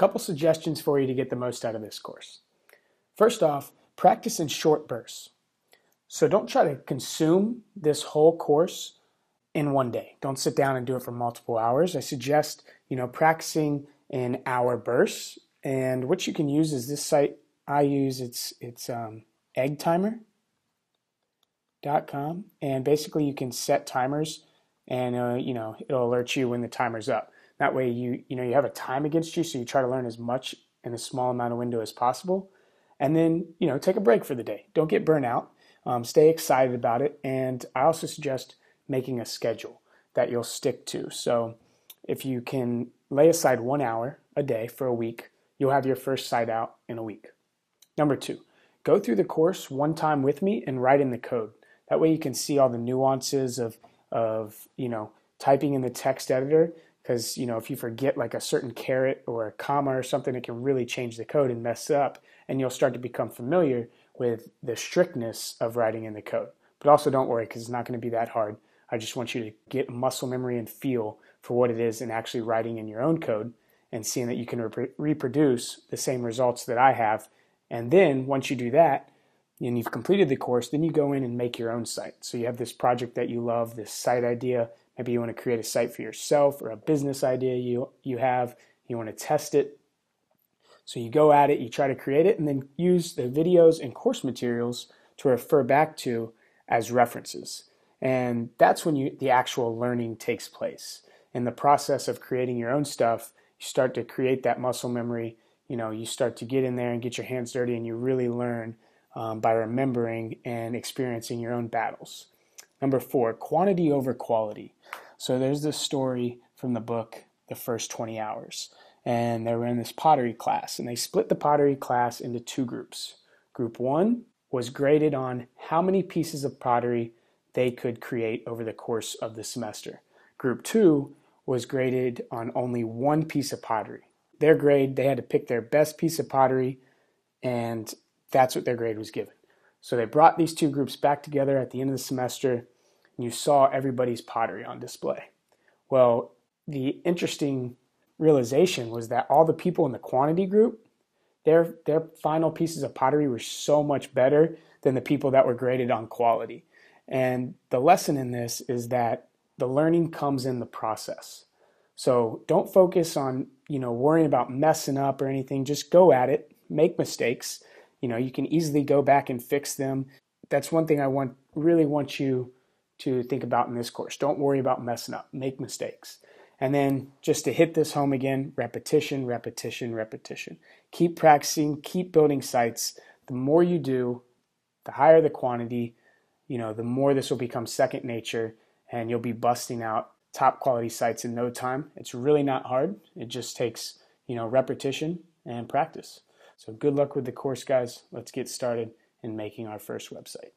couple suggestions for you to get the most out of this course. First off, practice in short bursts. So don't try to consume this whole course in one day. Don't sit down and do it for multiple hours. I suggest, practicing in hour bursts. And what you can use is this site I use. It's eggtimer.com, and basically you can set timers, and it'll alert you when the timer's up. That way you have a time against you, so you try to learn as much in a small amount of window as possible. And then, take a break for the day. Don't get burnt out. Stay excited about it. And I also suggest making a schedule that you'll stick to. So if you can lay aside 1 hour a day for a week, you'll have your first site out in a week. Number 2, go through the course one time with me and write in the code. That way you can see all the nuances of typing in the text editor. Because, if you forget like a certain caret or a comma or something, it can really change the code and mess up, and you'll start to become familiar with the strictness of writing in the code. But also don't worry, because it's not going to be that hard. I just want you to get muscle memory and feel for what it is and actually writing in your own code and seeing that you can reproduce the same results that I have. And then once you do that, and you've completed the course, then you go in and make your own site. So you have this project that you love, this site idea. Maybe you want to create a site for yourself, or a business idea you want to test it. So you go at it, you try to create it, and then use the videos and course materials to refer back to as references. And that's when the actual learning takes place. In the process of creating your own stuff, you start to create that muscle memory. You start to get in there and get your hands dirty, and you really learn by remembering and experiencing your own battles. Number 4, quantity over quality. So there's this story from the book, The First 20 Hours. And they were in this pottery class, and they split the pottery class into 2 groups. Group 1 was graded on how many pieces of pottery they could create over the course of the semester. Group 2 was graded on only 1 piece of pottery. Their grade, they had to pick their best piece of pottery, and that's what their grade was given. So they brought these 2 groups back together at the end of the semester, and you saw everybody's pottery on display. Well, the interesting realization was that all the people in the quantity group, their final pieces of pottery were so much better than the people that were graded on quality. And the lesson in this is that the learning comes in the process. So don't focus on, worrying about messing up or anything. Just go at it, make mistakes. You can easily go back and fix them. That's one thing I really want you to think about in this course. Don't worry about messing up, make mistakes. And then just to hit this home again, repetition, repetition, repetition. Keep practicing, keep building sites. The more you do, the higher the quantity, the more this will become second nature, and you'll be busting out top quality sites in no time. It's really not hard. It just takes, repetition and practice. So good luck with the course, guys. Let's get started in making our first website.